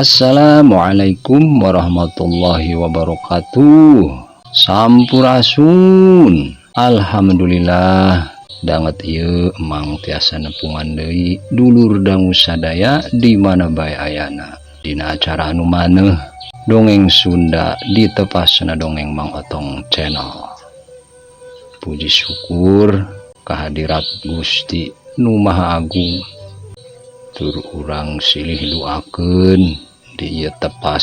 Assalamualaikum warahmatullahi wabarakatuh. Sampurasun. Alhamdulillah danget ieu emang tiasa nepungan deui dulur dangu sadaya di mana bae ayana dina acara anu maneh dongeng Sunda di tepasna dongeng Mang Otong channel. Puji syukur kehadirat Gusti Nu Maha Agung tur urang silih doakeun di ieu tepas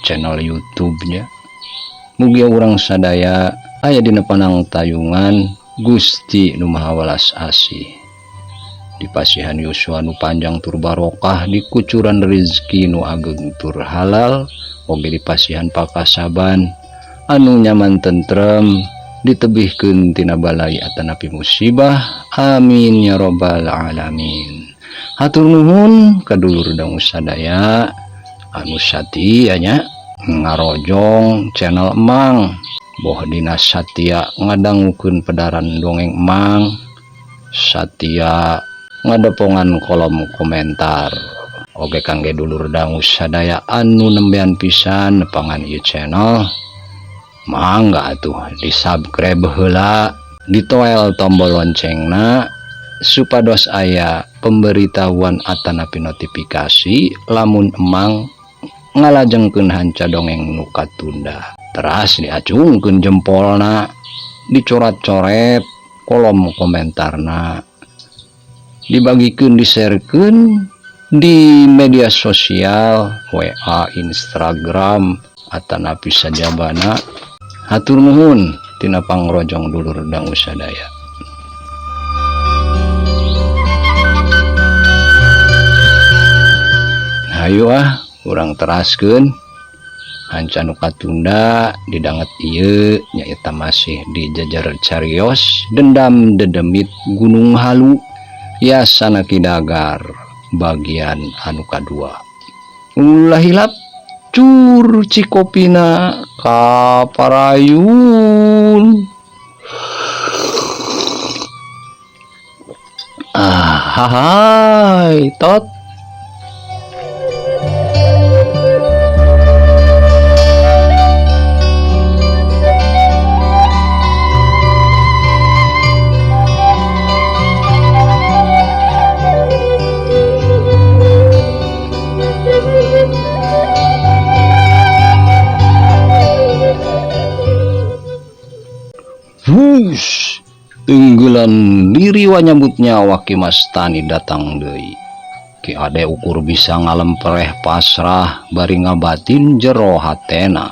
channel YouTube-nya. Mugi urang sadaya aya dina panang tayungan Gusti Nu Maha Welas Asih. Dipasihan yuswa nu panjang tur barokah, dikucuran rezeki nu ageng tur halal, oge dipasihan pakasaban anu nyaman tentrem, ditebihkeun tina balai atanapi musibah. Amin ya robbal alamin. Hatur nuhun kadulur dangu sadaya anu satia nya ngarojong channel Emang, boh dina satia ngadangukeun pedaran dongeng Emang, satia ngadepongan kolom komentar. Oge kangge dulur dangu sadaya anu nembean pisan nepangan ieu channel, mangga atuh di subscribe heula, ditoel tombol loncengna supados aya pemberitahuan atanapi notifikasi lamun Emang ngalajengkeun hanca dongeng nu katunda. Teras diacungkeun jempolna, dicoret-coret kolom komentarna, dibagikeun, diserekeun di media sosial WA, Instagram atanapi sajabana. Hatur nuhun tina pangrojong dulur dangu sadaya. Hayu urang teraskeun hanca nu katunda didanget ieu nyaeta masih di jajar carios Dendam Dedemit Gunung Halu Yasana Kidagar bagian anu kadua. Ulah hilap cur cikopina kaparayun. Hai tot. Wush, tenggelan diri wanyambut nyawa Ki Mas Tani datang deui. Ki ade ukur bisa ngalempereh pasrah bari ngabatin jero hatena.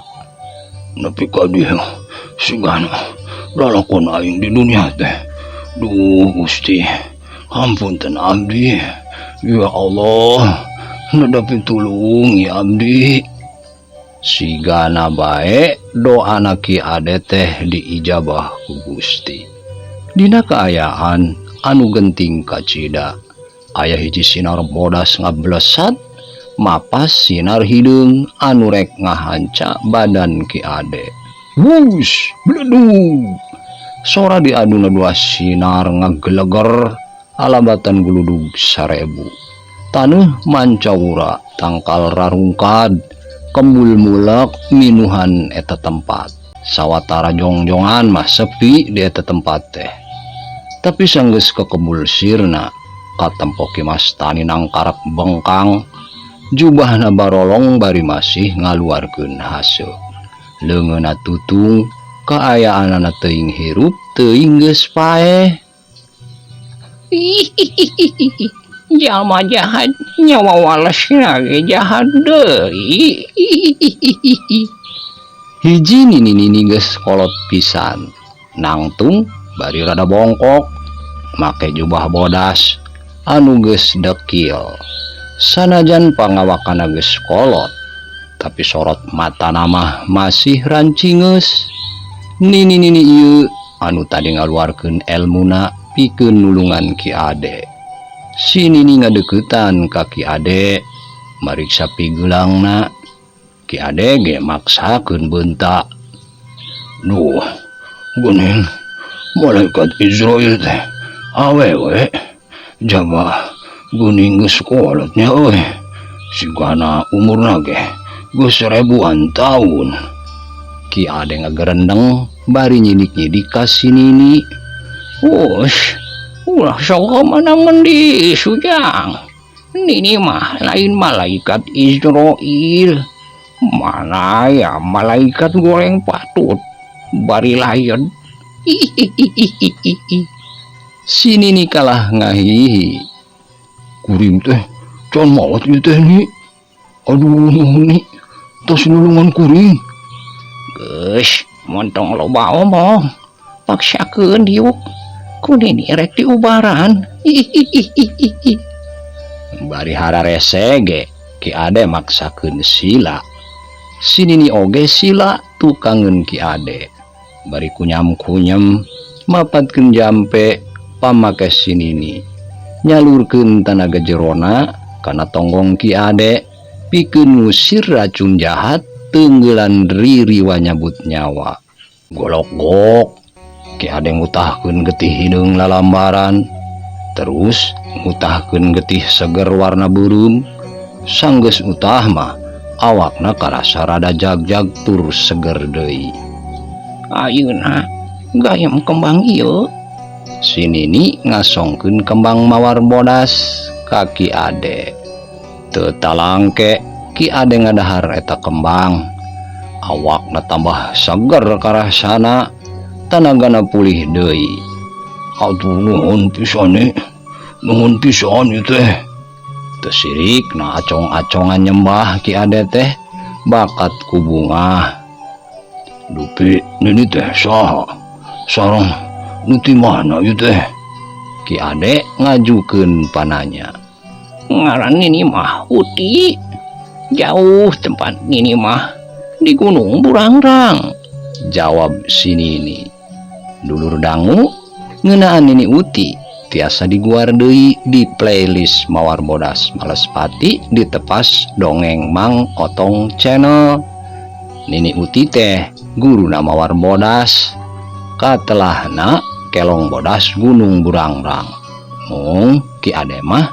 Nepi ka dieu sugana lalakon aing di dunia teh. Duh Gusti, ampunten abdi. Ya Allah, nadapi tulung ya abdi. Sigana bae doana Ki ade teh diijabah ku Gusti. Dina kaayaan anu genting kacida aya hiji sinar bodas ngablesat mapas sinar hideung anu rek ngahanca badan Ki ade. Wush, bledug. Sora diaduna dua sinar ngageleger alabatan guludug 1000. Taneuh mancawura tangkal rarungkad kembul mulak minuhan eta tempat. Sawatara jongjongan mah sepi di eta tempat teh. Tapi sanggeus kekebul sirna katempo Ki Mas Tani nangkarep bengkang, jubahna barolong bari masih ngaluarkeun haseuk. Leungeunna tutung, kaayaanana teuing hirup teuing geus paeh. Jalma jahat nyawa walesna ge jahat deui. Hiji nini geus kolot pisan, nangtung bari rada bongkok, make jubah bodas anu geus dekil. Sanajan pangawakana geus kolot, tapi sorot mata mah masih rancingeus. Nini ieu anu tadi ngaluarkeun elmuna pikeun nulungan Ki ade. Si nini ngadeuketan ka Ki ade mariksa pigeulangna. Ki ade ge maksakeun beuntak. Duh, geuning malaikat Israel teh awewe jaba geuning geus kolot nya euy. sigana umurna ge geus ribuan tahun. Ki Ade ngagerendeng bari nyidik-nyidik ka si Nini. Ulah sok manangan di Sujang. Nini mah lain malaikat Israel. Mana ya malaikat goreng patut bari layan. Si Nini kalah ngahihi. Kuring teh can maot ieu teh ni. Aduh ni tos nulungan kuring. Geus montong loba omong. Paksakeun diuk. Ku Nini rek diubaran. Bari hararese ge Ki Ade maksakeun sila. Si Nini oge sila tukangeun Ki Ade. Bari kunyam-kunyem mapatkeun jampe pamake si Nini. Nyalurkeun tanaga jerona kana tonggong Ki Ade pikeun ngusir racun jahat teunggelan ririwa nyabut nyawa. Golok-gok Ki Ade ngutahkeun getih hideung lalambaran, terus ngutahkeun getih seger warna beureum. Sanggeus utah mah awakna karasa rada jag-jag tur seger deui. Ayeuna gayem kembang ieu. Si Nini ngasongkeun kembang mawar bodas ka Ki Ade. Teu talangke Ki Ade ngadahar eta kembang. Awakna tambah seger karasana, tanagana pulih deui. Aduh nuhun pisan ieu teh. Teu sirikna acong-acongan nyembah Ki Ade teh bakat ku bunga. Dupi Nini teh saha? Sareng nu ti mana ieu teh? Ki Ade ngajukeun pananya. Ngaran Nini mah Uti. Jauh tempat Nini mah di Gunung Burangrang, jawab si Nini. Dulur dangu ngeunaan Nini Uti tiasa diguar deui di playlist Mawar Bodas Malespati di tepas dongeng Mang Otong channel. Nini Uti teh guruna Mawar Bodas, katelahna Kelong Bodas Gunung Burangrang. Mung Ki Ade mah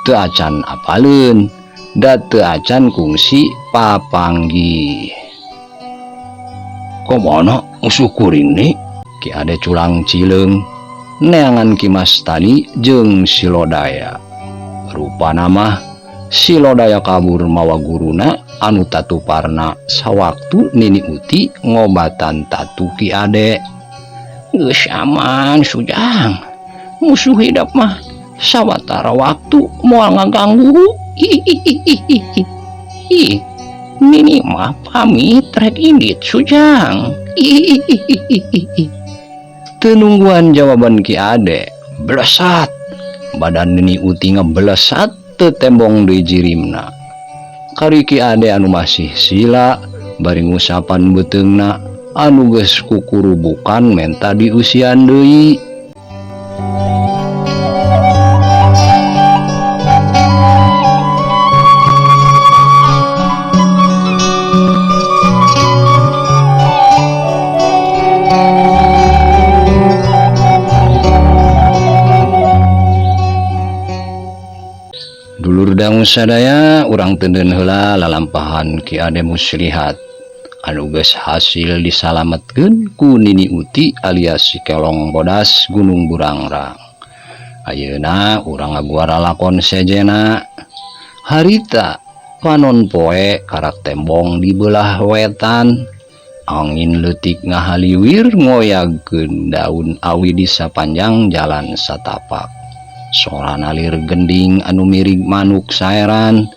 teu acan apaleun da teu acan kungsi papanggi. Komana musuh kuring ni? Ki Ade culang cileung neangan Ki Mastani jeung si Lodaya. Rupana mah si Lodaya kabur mawa guruna anu tatuparna sawaktu Nini Uti ngobatan tatu Ki Ade. Geus aman Sujang. Musuh hidup mah sawatara waktu moal ngaganggu. Nini mah pamit rek indit Sujang. Teu nungguan jawaban Ki Ade, blesat badan Nini Uti ngeblesat teu tembong deui jirimna. Kari Ki Ade anu masih sila bari ngusapan beuteungna anu geus kukurubukan menta diusian deui. Dulur dangu sadaya urang teudeun heula lalampahan Ki Ade Muslihat anu geus hasil disalametkeun ku Nini Uti alias si Kelong Bodas Gunung Burangrang. Ayeuna urang ngaguar lakon sejena. Harita panon poe karak tembong di belah wetan. Angin leutik ngahaliwir ngoyagkeun daun awi di sapanjang jalan satapak. Sorana lir gending anu mirig manuk saeran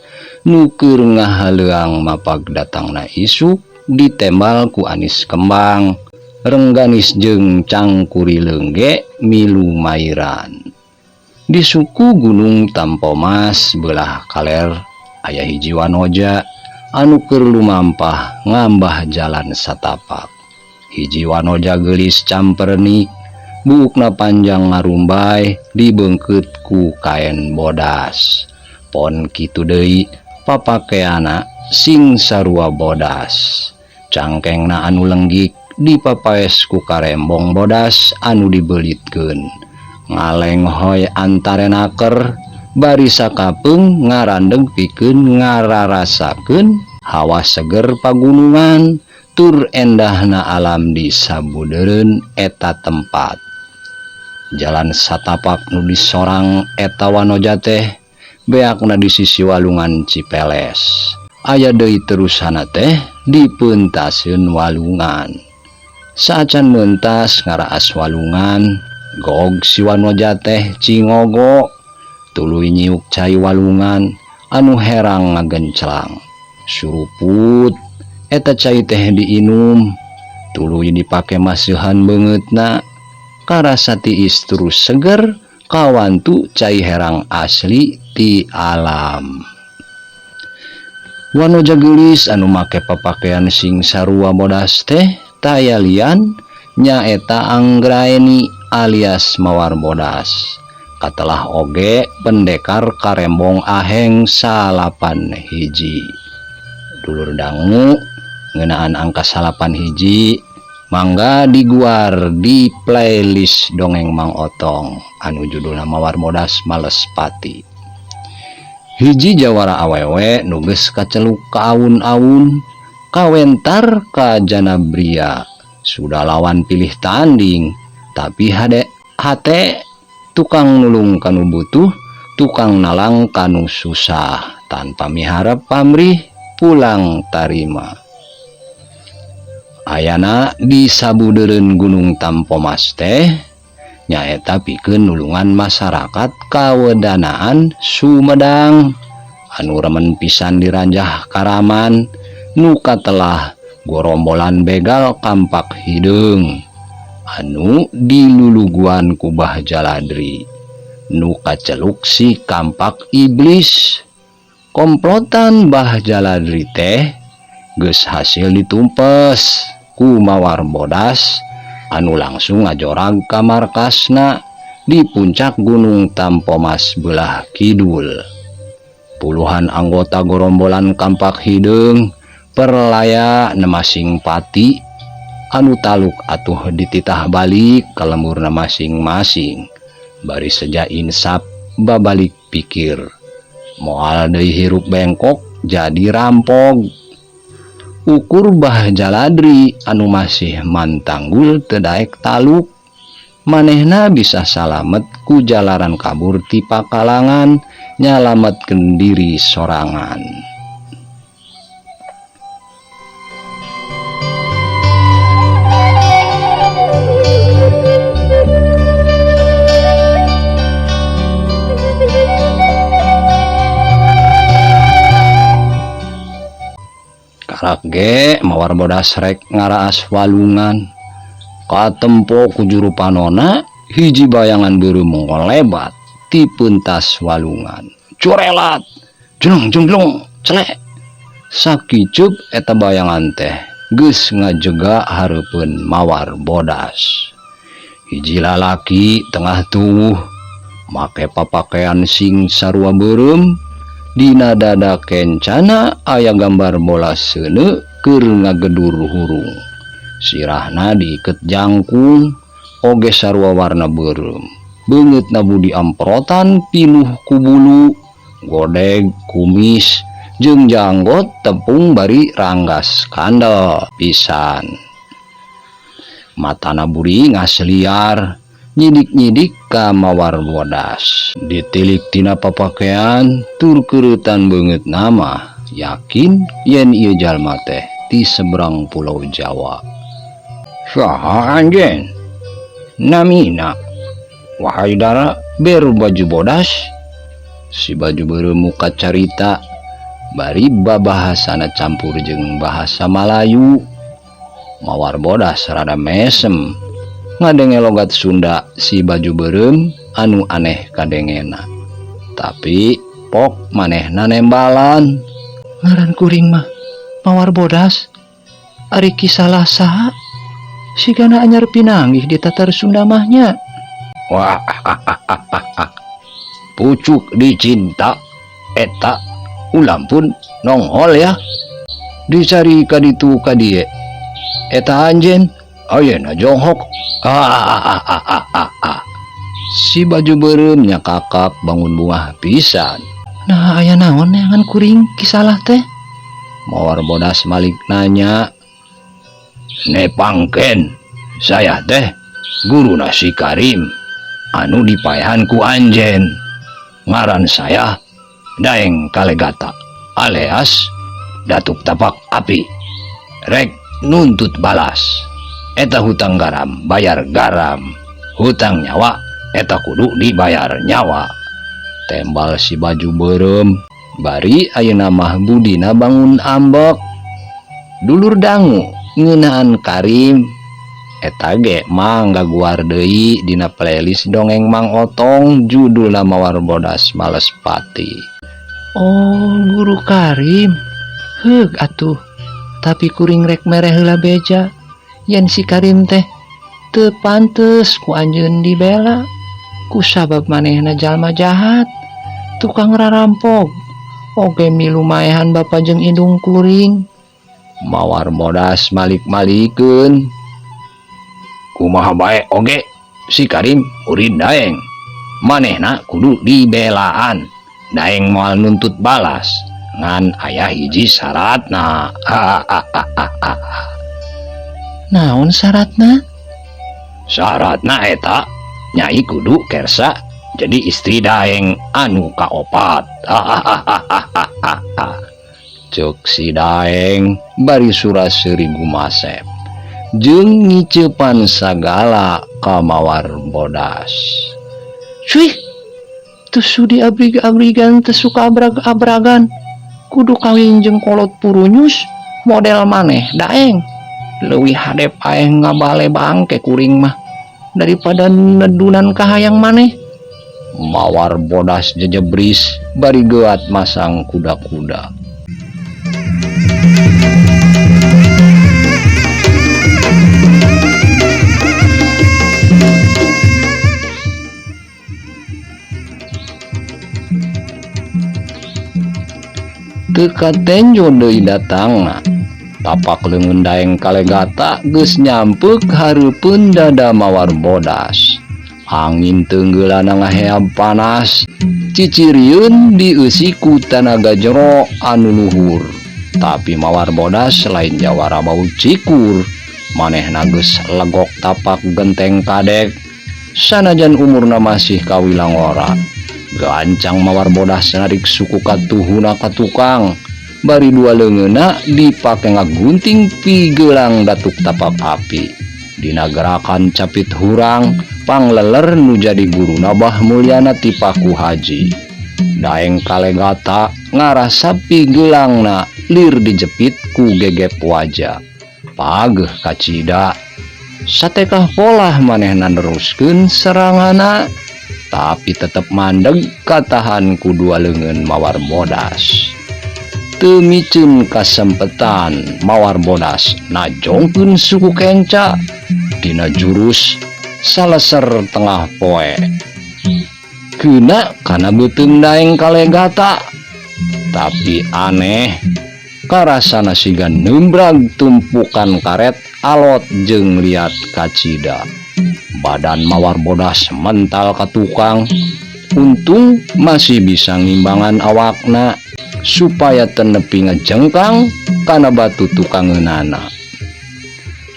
nuker ngahaleuang mapag datangna isuk ditembal ku anis kembang rengganis jeung cangkuri leungge milu mairan. Di suku Gunung Tampomas belah kaler aya hiji wanoja anu keur lumampah ngambah jalan satapak. Hiji wanoja geulis campernik, buukna panjang ngarumbay dibeungkeut ku kaen bodas. Pon kitu deui papakeana sing sarua bodas. Cangkengna anu lenggik dipapaes ku karembong bodas anu dibelitkeun. Ngalenghoy antarenaker bari sakapeng ngarandeg pikeun ngararasakeun hawa seger pagunungan tur endahna alam di sabudeureun eta tempat. Jalan satapak nu disorang eta wanoja teh beakna di sisi walungan Cipeles. Aya deui terusana teh dipeuntasieun walungan. Saacan meuntas ngaraas walungan, gog si wanoja teh cingogo tuluy nyiuk cai walungan anu herang ngagenclang. Suruput eta cai teh diinum, tuluy dipake maseuhan beungeutna. Karasa tiis terus seger kawantu cai herang asli ti alam. Wanoja geulis anu make papakean sing sarua bodas teh taya lian nyaeta Anggraeni alias Mawar Bodas. Katelah oge pendekar karembong aheng 81. Dulur dangu ngeunaan angka 81 mangga diguar di playlist dongeng Mang Otong anu judulna Mawar Bodas Malespati. Hiji jawara awewe nu geus kaceluk ka aun-aun kawentar ka Janabria sudah lawan pilih tanding tapi hate tukang nulung kanu butuh, tukang nalang kanu susah tanpa miharap pamrih pulang tarima. Ayana di sabudeureun Gunung Tampomas teh nyaeta pikeun nulungan masyarakat kawedanaan Sumedang anu remen pisan diranjah Karaman nu katelah gorombolan begal Kampak Hideung anu diluluguan ku Bah Jaladri nu kaceluk si Kampak Iblis. Komplotan Bah Jaladri teh geus hasil ditumpes ku Mawar Bodas anu langsung ngajorag ka markasna di puncak Gunung Tampomas belah kidul. Puluhan anggota gorombolan Kampak Hideung perlaya nemasing pati anu taluk atuh dititah balik ke lemurna masing-masing. Bari seja insap babalik pikir moal deui hirup bengkok jadi rampog. Ukur Bah Jaladri anu masih mantanggul teu daek taluk, manehna bisa salamet ku jalaran kabur ti pakalangan nyalametkeun diri sorangan. Ge Mawar Bodas rek ngaraas walungan katempo ku juru panona hiji bayangan beureum mongkol lebat ti peuntas walungan. Curelat jlung jlung celek sakicup eta bayangan teh geus ngajega hareupeun Mawar Bodas. Hiji lalaki tengah tuwuh make papakean sing sarua beureum. Dina dada kencana aya gambar bola seuneu keur ngagedur hurung. Sirahna diiket jangkung oge sarua warna beureum. Beungeutna budi amprotan pinuh ku bulu, godeg, kumis, jeung janggot tepung bari ranggas kandel pisan. Matana buri ngasliar nyidik-nyidik ka Mawar Bodas. Ditilik tina papakean tur keuretan beungeut nama yakin yen ieu jalma teh ti seberang pulau Jawa. Saha anjeun? Namina Wahaidara ber baju bodas. Si baju beureum muka carita bari babahasana campur jeung bahasa Malayu. Mawar Bodas rada mesem ngadenge logat Sunda si baju beureum anu aneh kadengena. Tapi pok manehna nembalan. Ngaran kuring mah Mawar Bodas. Ari kisalah saha? Sigana anyar pinanggih di tatar Sunda mahnya. Wah, pucuk dicinta eta ulam pun nonghol ya. Dicari kaditu kadie. Eta anjen ayeuna jonghok. Si baju beremnya kakak bangun bungah pisan. Nah aya naon neangan kuring kisalah teh? Mawar bodas malik nanya. Nepangken, saya teh guru nasi Karim anu dipayahan ku anjen. Ngaran saya Daeng Kalegata alias Datuk Tapak Api. Rek nuntut balas. Eta hutang garam bayar garam, hutang nyawa eta kudu dibayar nyawa. Tembal si baju berem. Bari ayeuna mah budina bangun ambek. Dulur dangu ngeunaan Karim. Eta ge mangga guar deui dina playlist dongeng Mang Otong judulna Mawar Bodas Males Pati. Oh guru Karim. Heug atuh. Tapi kuring rek mere heula beja. Yen si Karim teh teu pantes ku anjeun dibela. Ku sabab manehna jalma jahat, tukang rarampok, oge milu maehan bapa jeung indung kuring. Mawar Bodas malik-malikeun. Kumaha bae oge si Karim urid Daeng. Manehna kudu dibelaan. Daeng moal nuntut balas. Ngan aya hiji syaratna. Naon syaratna? Syaratna eta Nyai kudu kersa jadi istri Daeng anu kaopat. Cek si Daeng bari suraseri gumasep jeung ngiceupan sagala ka Mawar Bodas. Cuy, teu sudi abrig-abrigan, teu suka abrag-abragan. Kudu kawin jeung kolot purunyus model maneh Daeng. Leuwih hadep aeh ngabale bangke kuring mah daripada nedunan kahayang maneh. Mawar Bodas jejebris bari geat masang kuda-kuda. Teu katenjo deui datangna. Tapak leungeun Daeng Kalegata geus nyampeuk hareupeun dada Mawar Bodas. Angin teunggeulana ngaheab panas, cicirieun dieusi ku tanaga jero anu luhur. Tapi Mawar Bodas lain jawara bau cikur, manehna geus legok tapak genteng kadek. Sanajan umurna masih kawilang ora, gancang Mawar Bodas narik suku katuhuna ka tukang. Bari dua leungeuna dipake ngagunting pigelang Datuk Tapak Api. Dina gerakan capit hurang pangleler nu jadi guru nabah mulyana ti Paku Haji. Daeng Kalegata ngarasa pigelangna lir dijepit ku gegep wajah. Pageuh kacida. Satekah polah manehna neruskeun serangana, tapi tetep mandeg katahan ku dua leungeun Mawar Bodas. Teu micen kasempetan Mawar Bodas najongkeun suku kenca dina jurus saleser tengah poe. Keuna kana beuteung Daeng Kalegata, tapi aneh karasana siga nembrag tumpukan karet alot jeung liat kacida. Badan Mawar Bodas mental ka tukang, untung masih bisa ngimbangan awakna supaya tenepi ngejengkang kana batu tukangeunana.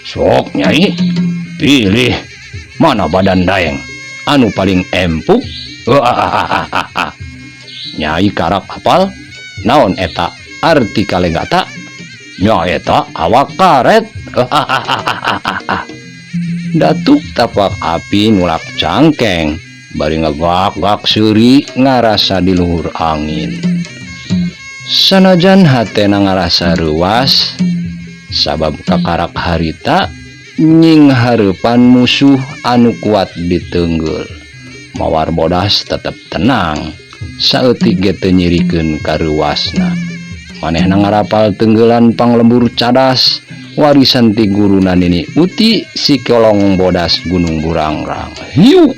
Sok Nyai, pilih mana badan Daeng anu paling empuk. Nyai karap hafal naon eta arti Kalegata? Nya eta awak karet. Datuk Tapak Api nulak cangkeng bari ngegak-gak seuri ngarasa di luhur angin. Sanajan hatena ngarasa reuas sabab kakarak harita nying hareupan musuh anu kuat diteunggul. Mawar Bodas tetep tenang saeutik ge teu nyirikeun kareuasna. Manehna ngarapal teunggelan panglembur cadas warisan ti guruna Nini Uti si Kolong Bodas Gunung Burangrang. Hiu!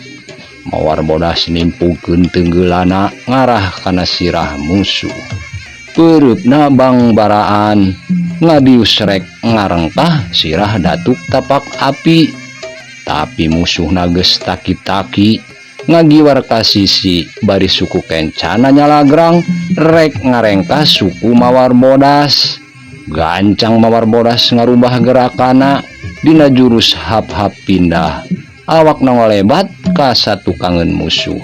Mawar Bodas nimpugkeun teunggeulana ngarah kana sirah musuh. Pereupna bang baraan ngadius rek ngarengkah sirah Datuk Tapak Api. Tapi musuhna geus taki-taki ngagiwar ka sisi bari suku kencana nyalagrang rek ngarengka suku mawar bodas. Gancang mawar bodas ngarubah gerakana dina jurus hap-hap pindah awak ngolebat ka satu kangen musuh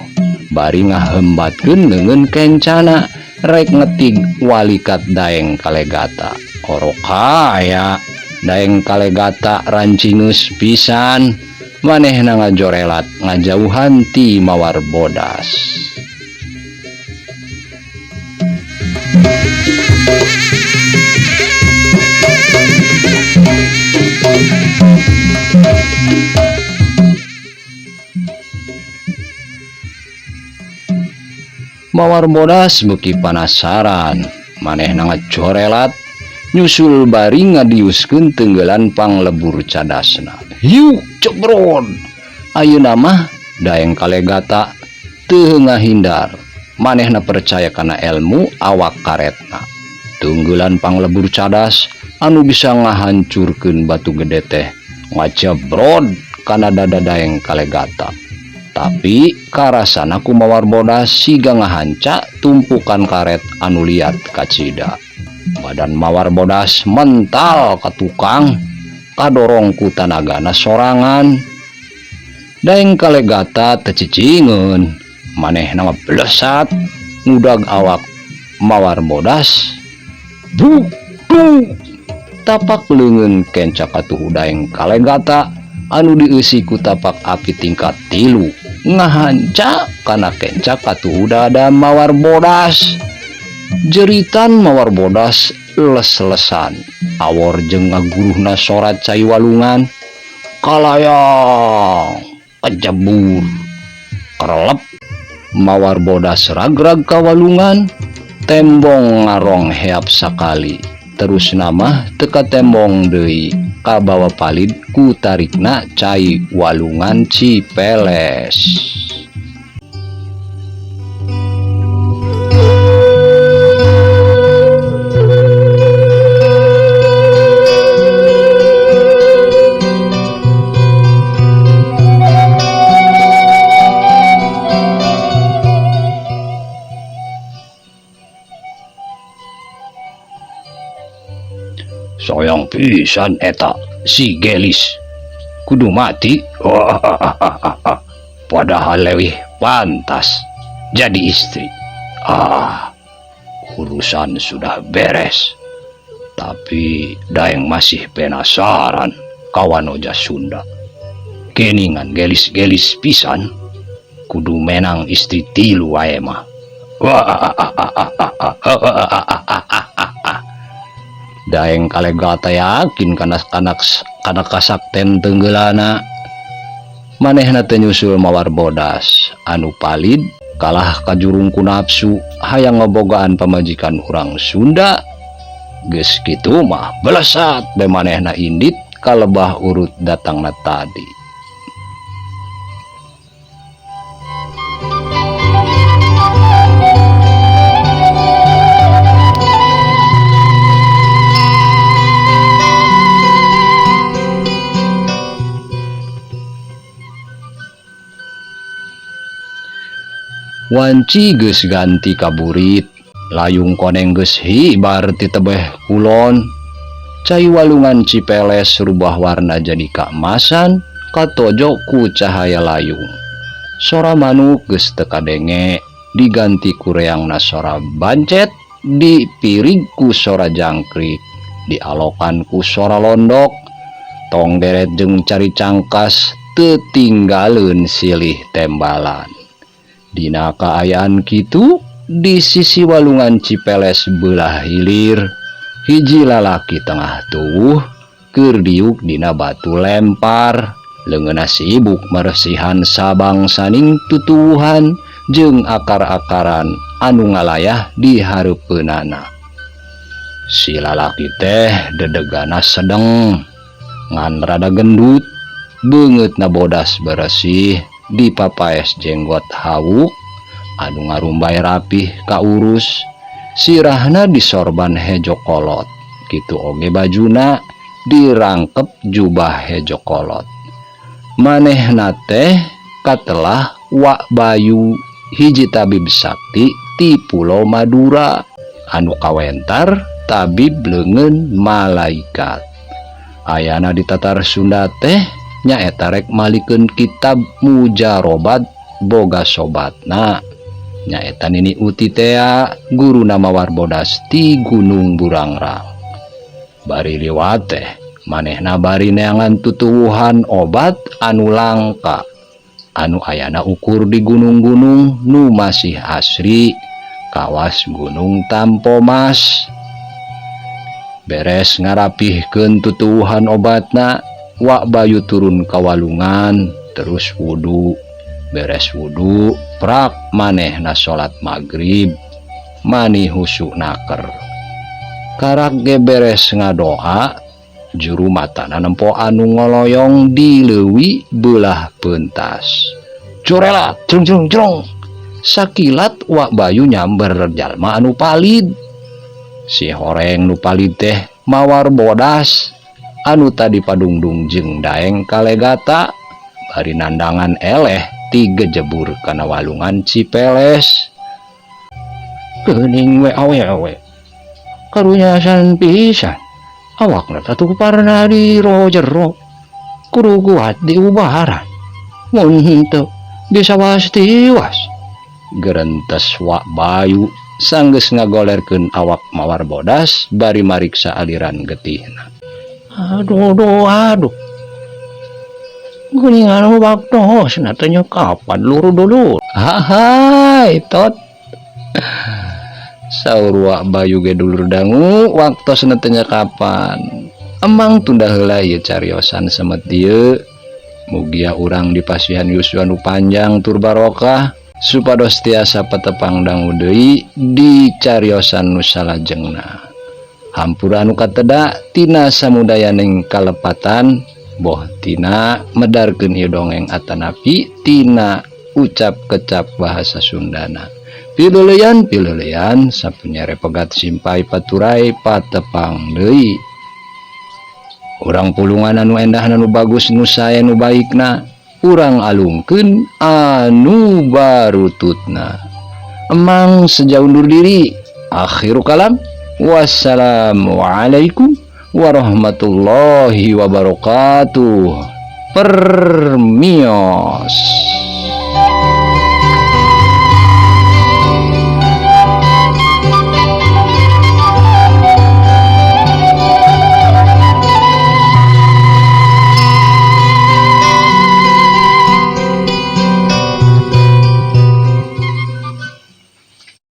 bari ngahembatkeun leungeun kencana rek ngetig walikat Daeng Kalegata. Orokaya Daeng Kalegata rancingeus pisan manehna ngajorelat ngajauhan ti mawar bodas. Mawar bodas beuki panasaran manehna ngajorelat nyusul bari ngadiuskeun tenggelan panglebur cadasna. Hiu cebrod. Ayeuna mah Daeng Kalegata teu ngahindar manehna percaya kana ilmu awak karetna. Tunggelan panglebur cadas anu bisa ngahancurkeun batu gede teh ngajebrod kana dada Daeng Kalegata. Tapi karasana ku mawar bodas siga ngahanca tumpukan karet anu liat kacida. Badan mawar bodas mental ka tukang kadorong ku tanagana sorangan. Daeng Kalegata tecicingeun manehna blesat ngudag awak mawar bodas. Buk tapak leungeun kenca katuhu Daeng Kalegata anu dieusi ku tapak api tingkat 3 ngahanca kana kenca katuhu dada mawar bodas. Jeritan mawar bodas les-lesan awor jeung ngaguruhna sorat cai walungan kalayang kejebur kerelep mawar bodas ragrag ka walungan tembong ngarong heap sakali terus nama teka tembong deui kabawa palid ku tarikna cai walungan Cipeles. Soyong pisan eta si Gelis kudu mati. Padahal lewih pantas jadi istri. Urusan sudah beres. Tapi Daeng masih penasaran kawan oja Sunda. Keningan Gelis pisan kudu menang istri 3 wae mah. Daeng Kalegata yakin kana kasakten tenggelana. Manehna teu nyusul mawar bodas anu palid kalah kajurung ku nafsu hayang ngebogaan pamajikan urang Sunda. Geus kitu mah belesat be manehna indit ka lebah urut datangna tadi. Wanci geus ganti kaburit layung koneng geus hibar ti tebeh kulon. Cai walungan Cipeles rubah warna jadi kaemasan katojo ku cahaya layung. Sora manuk geus teu kadenge diganti ku reangna sora bancet, dipirig ku sora jangkrik, dialokan ku sora londok. Tong deret jeung cari cangkas teu tinggaleun silih tembalan. Dina kaayaan kitu di sisi walungan Cipeles belah hilir hiji lalaki tengah tuwuh keur diuk dina batu lempar. Leungeunna sibuk maresihan sabang saning tutuwuhan jeung akar-akaran anu ngalayah di hareupeunana. Si lalaki teh dedegana sedeng ngan rada gendut, beungeutna bodas beresih dipapaes jenggot hawuk anu ngarumbay rapih kaurus. Sirahna disorban hejo kolot, kitu oge bajuna dirangkep jubah hejo kolot. Manehna teh katelah Wak Bayu hiji tabib sakti ti Pulau Madura anu kawentar tabib leungeun malaikat. Ayana di tatar Sunda teh nyaeta rek malikeun kitab mujarobat boga sobatna nyaeta Nini Uti tea guru nama Warbodas ti Gunung Burangrang. Bari liwat teh manehna bari neangan tutuwuhan obat anu langka anu ayana ukur di gunung-gunung nu masih asri kawas Gunung Tampomas. Beres ngarapihkeun tutuwuhan obatna, Wak Bayu turun kawalungan terus wudu. Beres wudu prak manehna salat maghrib mani husuk naker. Karak ge beres ngadoa juru matana nempo anu ngoloyong di leuwi belah pentas. Curela jrung jrung. Sakilat Wak Bayu nyamber jalma anu palid. Si horeng nu palid teh mawar bodas anu tadi padungdung jeung daeng kalegata bari nandangan eleh ti gejebur kana walungan Cipeles. Geuning we awe-awe karunyasan pisan awakna tatu parna di rojero kudu kuat di ubaran mun henteu bisa was gerentes Wak Bayu sanggeus ngagolerkeun awak mawar bodas bari mariksa aliran getihna. Aduh geuningan waktos na teh kapan luru dulu. Hai tot saur Wak Bayu ge dulur dangu waktosna teh kapan. Emang tunda heula ieu cariosan semet dieu mugia urang dipasihan yuswa nu panjang tur barokah supados tiasa patepang dangu deui di cariosan nu salajengna. Hampura anu kateda tina samudayaning kalepatan boh tina medarkeun ieu dongeng atanapi tina ucap kecap bahasa Sundana. Pileuleyan sapunyere pegat simpai paturai patepang deui. Urang pulungan anu endah anu bagus nu sae nu baikna urang alungkeun anu barututna. Emang sejauh undur diri. Akhirul kalam. Wassalamualaikum warahmatullahi wabarakatuh. Permios.